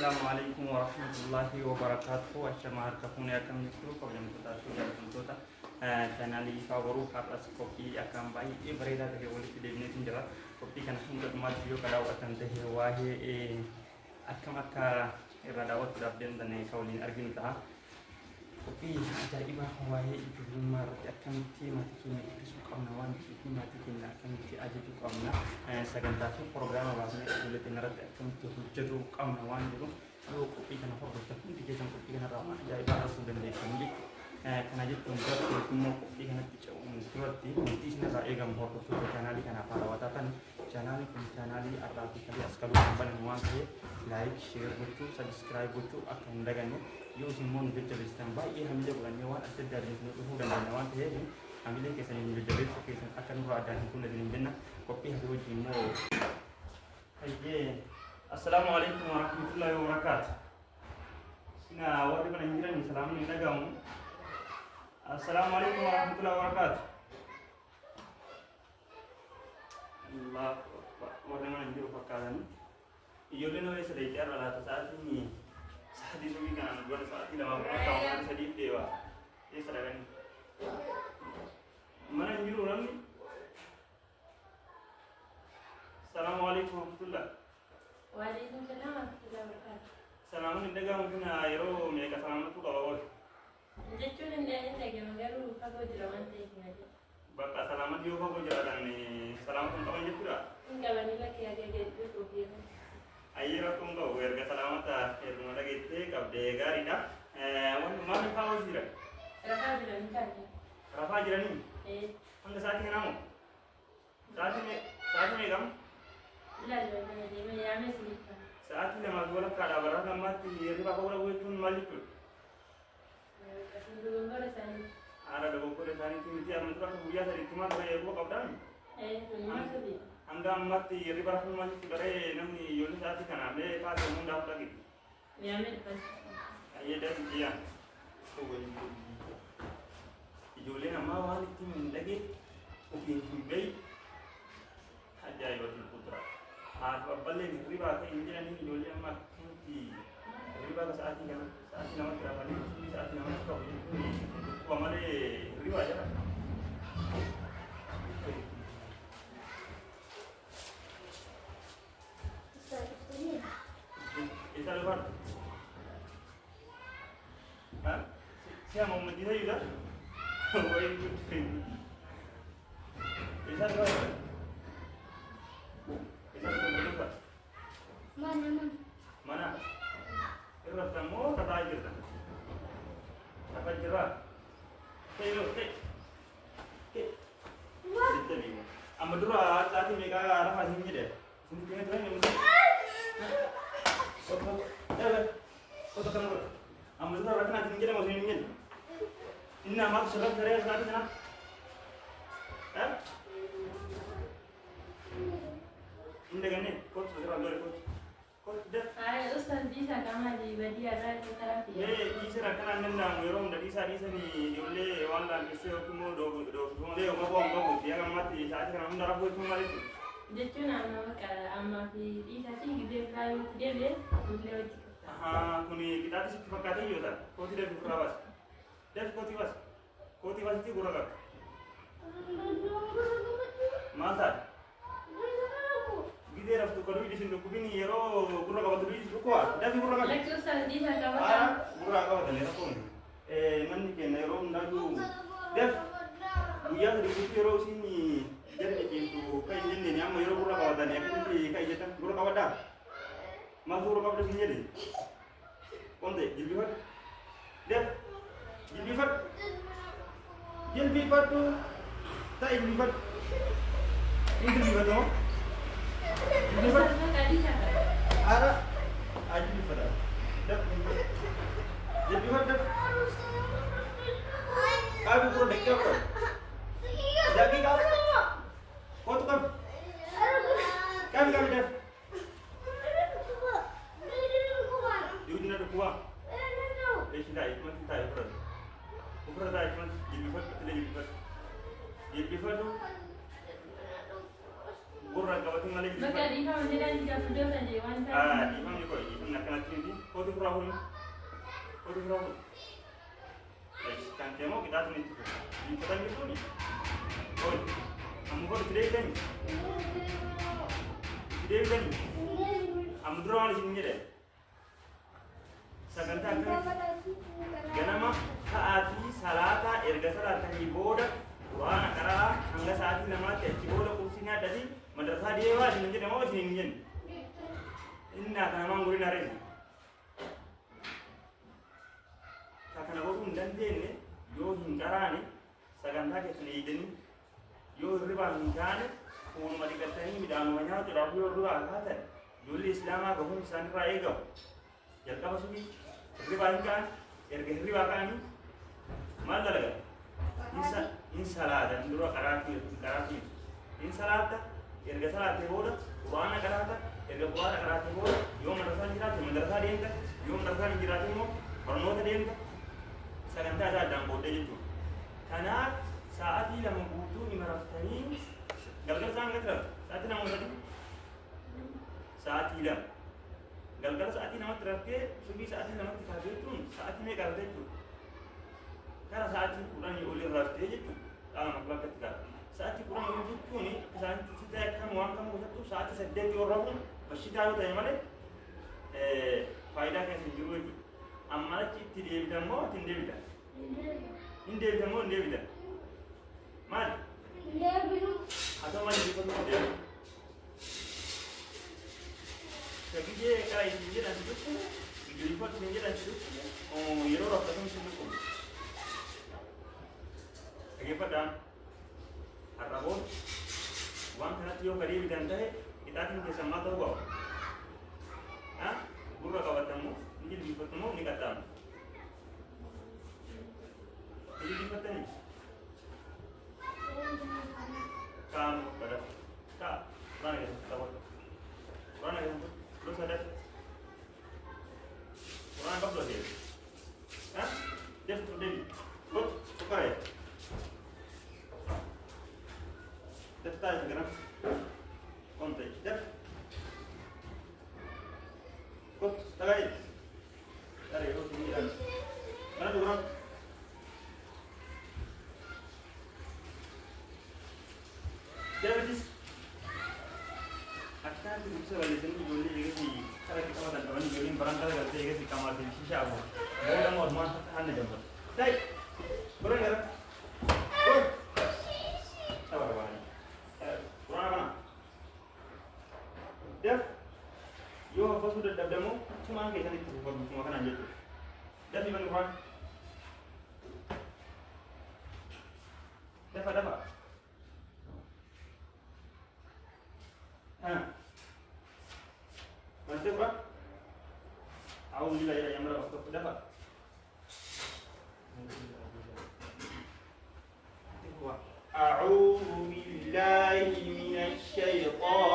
Assalamualaikum warahmatullahi wabarakatuh. Ashamaa harka fuunee akkam jirtu kabajamtoota jaallatamtoota chaanaalii Faaboruu har'as qophii akkam baay'ee bareedaa ta'e walitti deebineetiin jira. Qophii kana hundumaatti yoo daawwatan ta'e waa'ee akkam akka irra daawwachuudhaaf danda'an kan waliin arginu ta'a. Qophii ajaa'ibaa waa'ee ijoollummaa irratti akkamitti maatii keenya guddisuu qabna, waan maatii keenya akkamitti ajajuu qabna, sagantaa fi proogiraama baasnee ijoollee keenya irratti akkamitti hojjetuu qabna waan jiru yoo qophii kana hordoftan hundi keessan qophii kanarraa waan ajaa'ibaa arguu dandeessan jechuudha. Kana jechuun duratti immoo qophii kanatti ce'uun duratti wanti isinirraa eegamu hordoftoota chaanaalii kanaaf haarawwataa ta'an chaanaalii kun chaanaalii arraa fi kalii as kaluu kan banan waan ta'eef laayik, sheer gochuu, sabiskiraayib gochuu akka hin daganne yoo isin immoo nu jajjabeessitan baay'ee hamilee godhannee waan adda addaa nu dhufuu dandeenya waan ta'eef hamilee keessanii nu jajjabeessuu keessan akka nurraa addaan hin kunne hin jenna qophii asii wajjin immoo hayyee assalaamu alaikum warahmatullahi wabarakaatu. Sina warri kana hin jiran salaamun hin dhagahamu. Assalamu alaikum warahmatullahi wabarakatuh. Allah warna mana jiru fakkaatan ijoolleen hojii sadii irra laata sa'aatiin sa'aatii subii kanaan dura sa'aatii lama ta'uu sadii deewa eessa dhaqanii mana hin jiru namni. Assalamu alaikum warahmatullah. Wa alaikum salam warahmatullahi wabarakatuh. Salaamun hin dhagahamu kana yeroo meeqa salaamatu qaba wal jechuun inni dhagama garuu fagoo jira waan ta'eef na jedha. Bakka salaamat yoo fagoo jiraatan salaamatu hin qaban jechuudha. Hin qabanii lakkee agargaaru dhufu. Ayyira kun kau erga salamata erga dhageettee qabdee gaariidha. Wanti maal fa'aa jira? Rafaa jiranii taate. Rafaa jiranii? Hanga sa'aatii kanaamu? Sa'aatii meeqam? Ilaaluu deemee yaamee siniifa. Sa'aatii lama dura kaadhaa barraa lammaatti hirriba ka'uu dhabu jechuun maal jechuudha? Dogoggora isaanii. Haala dogoggora isaaniitti miti amma dura guyyaa sadiitti maal ta'e eeguu qabdaan? Maal ta'e? Hanga ammatti hirriba rafuun maal jechuudha ree namni ijoollee sa'aatii kanaa mee kaasee hundaaf dhaqe. Yaamee dhufan. Ayyadaa jijjiiraan. Ijoolleen ammaa waan ittiin hin dhagee ofiin hin gahi ajaa'ibatul kuduraa. Haati babballee hirribaa akka hin jedhanii ijoollee ammaa akkamitti hirribaa akka sa'aatii kana sa'aatii lamatti rafanii sa'aatii lamatti qabu jechuun dhukkuba malee hirribaa jedha. Isa luar. Siapa mau menjadi juga? Woi, Isa luar. Isa luar. Mana? Mana? Terus kamu kata aja kan? Apa cerah? Kayu, Wah. Jadi, amadura tadi mereka arah masih deh. Sini kena tuh yang Kota kamu, amal itu orang nanti kita masih ingin. Ini nama surat dari saat ini nak? Ini kan ni, kot surat dari kot dah. Ustaz bisa kamu di badia ada terapi. Ini serakana nenda murung dari sana ni jole wala kisah kamu do dia kamu dia kamu mati saat kamu darah buat kamu itu. Jechuun amma fi dhiisaatiin gidduu biraa deebi'ee duulee hojii. Kuni kita sitti fakkaatee yoo ta'u, kooti deebi gurraa baas. Deebi kooti baas. Kooti baasitti gurra qaba. Maal ta'a? Gidee raftu kaduu idisiin dhukkubin yeroo gurra qabatu dhukkuba. Deebi gurra qaba. Lakkii ustaas dhiisaa qabatan. Gurraa qabatan rakkoon. Manni keenya yeroo hundaatu deebi guyyaa sadii guutuu yeroo isin jadi itu kayak gini nih, amma yoro gurra kawadan ya, ini kayak gitu, gurra kawadan, mas gurra kawadan sini deh, konte, jilbifat, deh, jilbifat tuh, tak jilbifat, ini jilbifat dong, jilbifat, ada, jilbifat, deh, jilbifat deh, kau gurra dekat bro, jadi kau kau tu kami dah. Di ujung ada kuah. Sudah itu masih tak ukuran. Ukuran tak cuma jilbifat, tidak jilbifat tu. Kurang kau tinggal lagi. Maka di mana dia tidak sudah saja wanita. Di mana kau? Di mana nak tinggi? rahul. Odu rahul. Kan temo kita tuh itu. Di kota itu nih. Oh, kamu kok tidak kan? Tidak kan? Kamu drone di sini deh. Saganta kan? Ganama saati salata erga salata iboda wana karara hanga saati namanya iboda kursinya tadi madrasah dewa di sini mau di sini. Inna kana manguri nare. Sakana borun dan dene yo hinkarani saganta ke sini yo riba hinkane ko mari katani midano manya to rabu yo ruwa kata dul islama ko hun san raega jalka masuki riba hinkan erge riba kani madalaga insalada nduro karati insalata erge salate boda wana karata erge wana karate boda yo madrasa dienta yo madrasa jirate mo ornota dienta saganta ada dangbo deju kana saati lama butuh imaraftani galgal sangat saati nama tadi saati lam galgal saati nama terakhir sugi saati nama tiga itu saati me karate itu karena saati kurang oleh rafte itu makhluk ketika saati kurang oleh itu nih saati kita kan uang kamu itu saati sedih di orang masih tahu tanya mana faedah kan sendiri itu amma citi dia bilang mau tidak bilang ini bilang mau dia bilang mal atau mal di pun dia jadi dia kalau ini dia nanti tu di pun dia nanti tu oh iro rasa tu mesti tu lagi pada arabon uang kena tio kari bilang dah kita tinggal sama tu kau guru kawan kamu ini di ketemu ni kata ini di kata ni kamu pada tak mana ya tahu mana ya terus ada orang apa tu dia dia tu dia kau apa ya detai sekarang kontak dia kau tagay dari itu sini mana tu orang jadi akan bisa balik sini jual juga sih kalau kita mau dan jualin barang kalau kita juga sih kamar di sisi apa boleh mau mana anda jemput baik boleh nggak boleh sabar bang kurang apa dia yo apa sudah dadamu cuma kita itu buat makan aja tuh dan di mana kurang dapat Nanti berapa? Alhamdulillah ya yang berapa? Dapat? A'udzu billahi minasy syaithanir